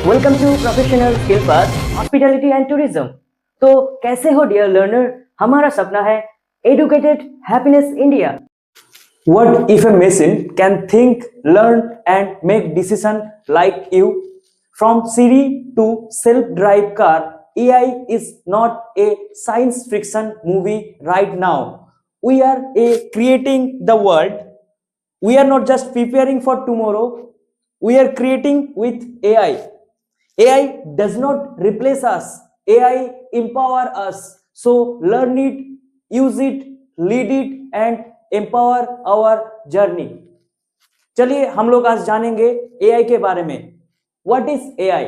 Welcome to professional skill path hospitality and tourism. तो कैसे हो डियर लर्नर? हमारा सपना है educated happiness India. What if a machine can think, learn, and make decision like you? From Siri to self-drive car, AI is not a science fiction movie right now. We are creating the world. We are not just preparing for tomorrow. We are creating with AI. AI does not replace us. AI empower us. So learn it, use it, lead it, and empower our journey. चलिए हम लोग आज जानेंगे AI के बारे में. What is AI?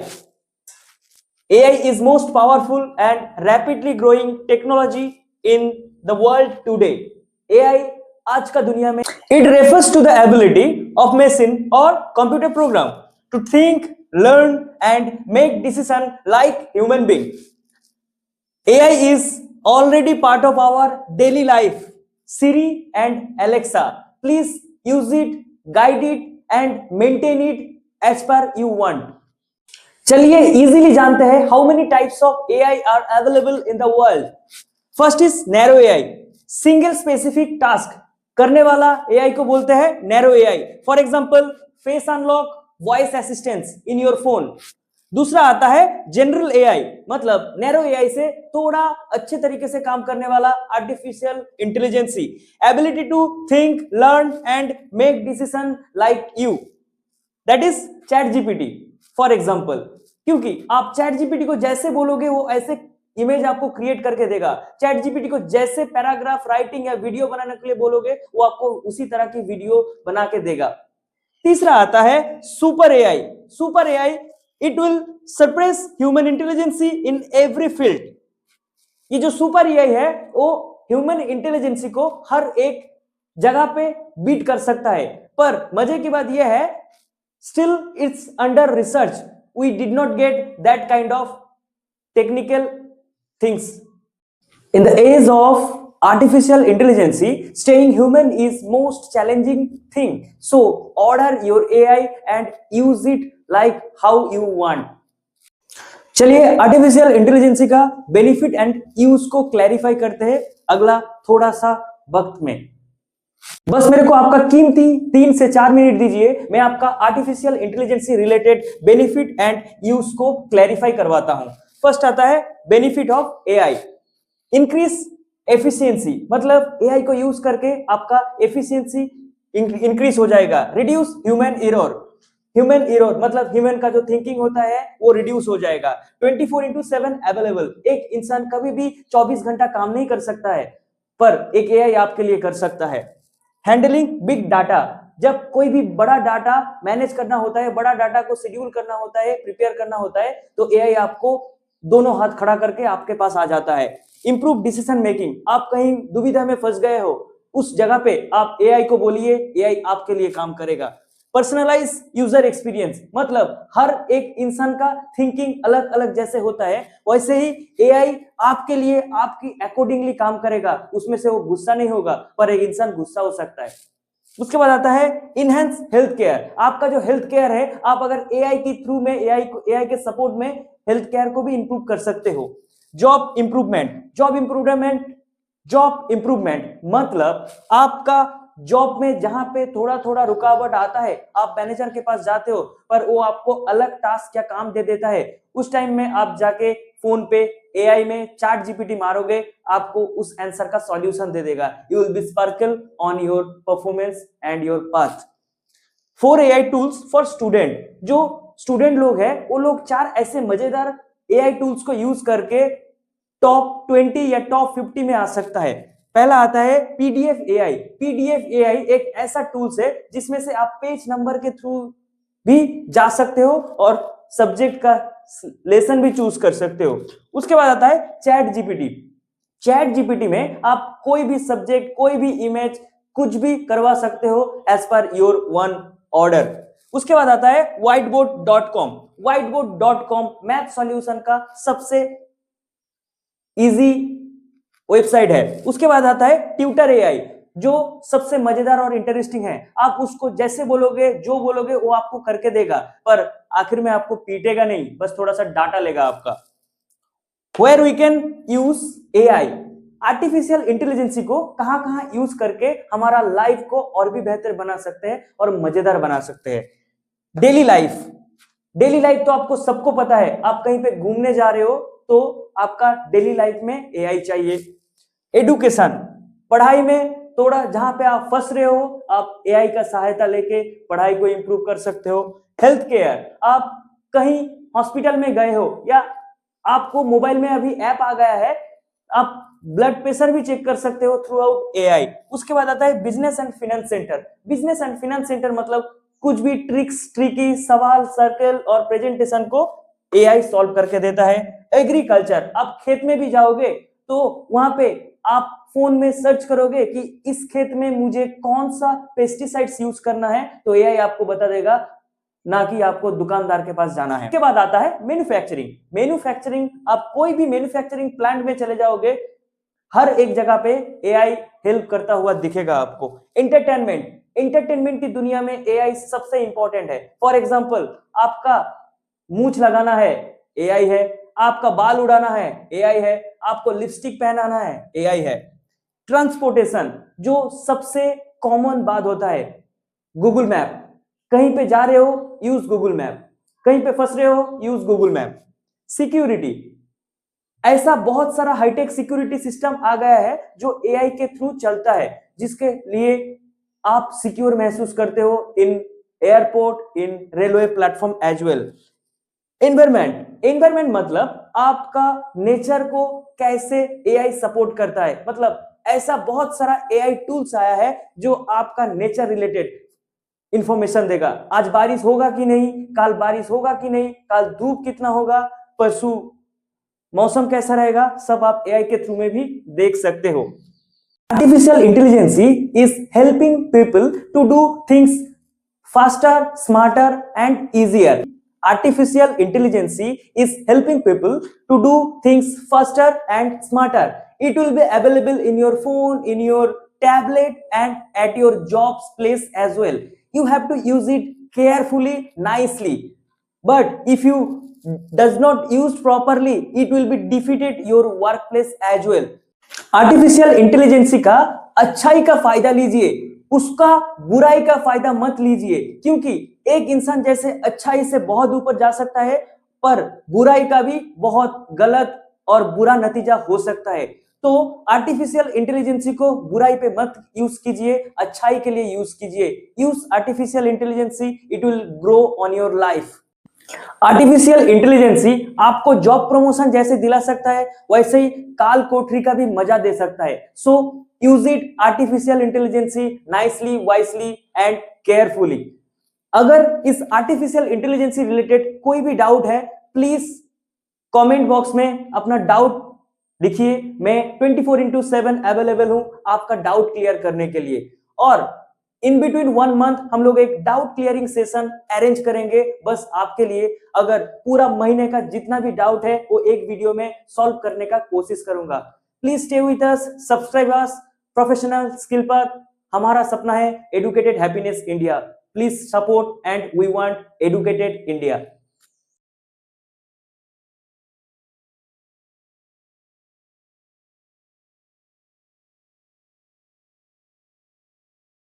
AI is most powerful and rapidly growing technology in the world today. AI आज का दुनिया में it refers to the ability of machine or computer program to think, learn, and make decision like human being. AI is already part of our daily life. Siri and Alexa, please use it, guide it, and maintain it as per you want. चलिए easily जानते हैं how many types of AI are available in the world. First is narrow AI, single specific task करने वाला AI को बोलते हैं narrow AI. For example, face unlock, voice assistance in your phone. दूसरा आता है जनरल एआई, मतलब narrow AI से थोड़ा अच्छे तरीके से काम करने वाला artificial intelligence, ability to think, learn and make decision like you, that is ChatGPT for example. क्योंकि आप चैट जीपीटी को जैसे बोलोगे वो ऐसे इमेज आपको क्रिएट करके देगा। चैट जीपीटी को जैसे पैराग्राफ राइटिंग या वीडियो बनाने के लिए बोलोगे वो आपको उसी तरह की वीडियो बना के देगा। तीसरा आता है super AI. Super AI it will surpass human intelligence in every field. ये जो सुपर एआई है वो ह्यूमन इंटेलिजेंसी को हर एक जगह पे बीट कर सकता है। पर मजे की बात यह है still it's under research, we did not get that kind of technical things. In the age of artificial intelligence, staying human is most challenging thing. So order your AI and use it like how you want. चलिए artificial intelligence का benefit and use को clarify करते हैं अगला थोड़ा सा वक्त में। बस मेरे को आपका कीमती 3 से 4 मिनट दीजिए, मैं आपका artificial intelligence related benefit and use को क्लैरिफाई करवाता हूं। फर्स्ट आता है benefit of AI, increase efficiency, मतलब एआई को यूज करके आपका एफिशिएंसी इंक्रीज हो जाएगा। Reduce human error, human error मतलब ह्यूमन का जो थिंकिंग होता है वो रिड्यूस हो जाएगा। 24/7 अवेलेबल, एक इंसान कभी भी 24 घंटा काम नहीं कर सकता है पर एक एआई आपके लिए कर सकता है। हैंडलिंग बिग डाटा, जब कोई भी बड़ा डाटा मैनेज करना होता है, बड़ा डाटा को शेड्यूल करना होता है, प्रिपेयर करना होता है, तो एआई आपको दोनों हाथ खड़ा करके आपके पास आ जाता है। इंप्रूव डिसीजन मेकिंग, आप कहीं दुविधा में फंस गए हो उस जगह पे आप एआई को बोलिए, एआई आपके लिए काम करेगा। पर्सनलाइज यूजर एक्सपीरियंस, मतलब हर एक इंसान का थिंकिंग अलग अलग जैसे होता है वैसे ही एआई आपके लिए आपकी अकॉर्डिंगली काम करेगा। उसमें से वो गुस्सा नहीं होगा पर एक इंसान गुस्सा हो सकता है। उसके बाद आता है इनहेंस हेल्थ केयर, आपका जो हेल्थ केयर है आप अगर एआई के थ्रू में एआई के सपोर्ट में हेल्थ केयर को भी इंप्रूव कर सकते हो। जॉब इंप्रूवमेंट मतलब आपका जॉब में जहां पे थोड़ा थोड़ा रुकावट आता है, आप मैनेजर के पास जाते हो पर वो आपको अलग टास्क या काम दे देता है, उस टाइम में आप जाके फोन पे एआई में चैट जीपीटी मारोगे, आपको उस आंसर का सॉल्यूशन दे देगा। You will be sparkle on your performance and your path. 4 AI tools for student, जो स्टूडेंट लोग हैं वो लोग 4 ऐसे मजेदार एआई टूल्स को यूज करके टॉप 20 या टॉप 50 में आ सकता है। पहला आता है पीडीएफ एआई। पीडीएफ एआई एक ऐसा टूल्स है जिसमें से आप पेज नंबर के थ्रू भी जा सकते हो और सब्जेक्ट का लेसन भी चूज कर सकते हो। उसके बाद आता है चैट जीपीटी। चैट जीपीटी में आप कोई भी सब्जेक्ट, कोई भी इमेज, कुछ भी करवा सकते हो as per your one order. उसके बाद आता है whiteboard.com। whiteboard.com मैथ सॉल्यूशन का सबसे इजी वेबसाइट है। उसके बाद आता है ट्यूटर एआई। जो सबसे मजेदार और इंटरेस्टिंग है। आप उसको जैसे बोलोगे, जो बोलोगे वो आपको करके देगा, पर आखिर में आपको पीटेगा नहीं, बस थोड़ा सा डाटा लेगा आपका। Where we can use AI, artificial intelligence को कहां कहां यूज करके हमारा लाइफ को और भी बेहतर बना सकते हैं और मजेदार बना सकते हैं। डेली लाइफ, डेली लाइफ तो आपको सबको पता है। आप कहीं पे घूमने जा रहे हो तो आपका डेली लाइफ में एआई चाहिए। एडुकेशन, पढ़ाई में थोड़ा जहां पे आप फंस रहे हो, आप एआई का सहायता लेके पढ़ाई को इंप्रूव कर सकते हो। हेल्थ केयर, आप कहीं हॉस्पिटल में गए हो या आपको मोबाइल में अभी ऐप आ गया है, आप ब्लड प्रेशर भी चेक कर सकते हो थ्रू आउट एआई। उसके बाद आता है business and finance centre. Business and finance centre मतलब कुछ भी ट्रिक्स, ट्रिकी सवाल, सर्कल और प्रेजेंटेशन को एआई सॉल्व करके देता है। एग्रीकल्चर, आप खेत में भी जाओगे तो वहां पे आप फोन में सर्च करोगे कि इस खेत में मुझे कौन सा पेस्टिसाइड्स यूज करना है, तो एआई आपको बता देगा, ना कि आपको दुकानदार के पास जाना है। उसके बाद आता है मैन्युफैक्चरिंग। मैन्युफैक्चरिंग, आप कोई भी मैन्युफैक्चरिंग प्लांट में चले जाओगे, हर एक जगह पे एआई हेल्प करता हुआ दिखेगा आपको। एंटरटेनमेंट, एंटरटेनमेंट की दुनिया में एआई सबसे इंपॉर्टेंट है। फॉर एग्जांपल, आपका मूंछ लगाना है, एआई है। आपका बाल उड़ाना है, एआई है। आपको लिपस्टिक पहनाना है, एआई है। ट्रांसपोर्टेशन, जो सबसे कॉमन बात होता है, गूगल मैप। कहीं पे जा रहे हो, यूज गूगल मैप। कहीं पे फंस रहे हो, यूज गूगल मैप। सिक्योरिटी, ऐसा बहुत सारा हाईटेक सिक्योरिटी सिस्टम आ गया है जो एआई के थ्रू चलता है, जिसके लिए आप सिक्योर महसूस करते हो in airport, in railway platform as well. Environment, environment मतलब आपका नेचर को कैसे एआई सपोर्ट करता है। मतलब ऐसा बहुत सारा एआई टूल्स आया है जो आपका नेचर रिलेटेड इंफॉर्मेशन देगा। आज बारिश होगा कि नहीं, कल बारिश होगा कि नहीं, कल धूप कितना होगा, परसों मौसम कैसा रहेगा, सब आप एआई के थ्रू में भी देख सकते हो। Artificial intelligence is helping people to do things faster, smarter and easier. Artificial intelligence is helping people to do things faster and smarter. It will be available in your phone, in your tablet and at your job's place as well. You have to use it carefully, nicely. But if you does not use properly, it will be defeated your workplace as well. Artificial intelligence का अच्छाई का फायदा लीजिए, उसका बुराई का फायदा मत लीजिए, क्योंकि एक इंसान जैसे अच्छाई से बहुत ऊपर जा सकता है, पर बुराई का भी बहुत गलत और बुरा नतीजा हो सकता है। तो आर्टिफिशियल इंटेलिजेंस को बुराई पे मत यूज कीजिए, अच्छाई के लिए यूज कीजिए। Use artificial intelligence, it will grow on your life. Artificial intelligence आपको जॉब प्रमोशन जैसे दिला सकता है, वैसे ही काल कोठरी का भी मजा दे सकता है। So use it artificial intelligence nicely, wisely and carefully. अगर इस आर्टिफिशियल इंटेलिजेंस रिलेटेड कोई भी डाउट है, प्लीज कमेंट बॉक्स में अपना डाउट लिखिए। मैं 24/7 अवेलेबल हूं आपका डाउट क्लियर करने के लिए। और इन बिटवीन 1 मंथ हम लोग एक डाउट क्लियरिंग सेशन अरेंज करेंगे बस आपके लिए। अगर पूरा महीने का जितना भी डाउट है वो एक वीडियो में सॉल्व करने का कोशिश करूंगा। Please stay with us, subscribe us, professional skill path. हमारा सपना है educated happiness India. Please support and we want educated India.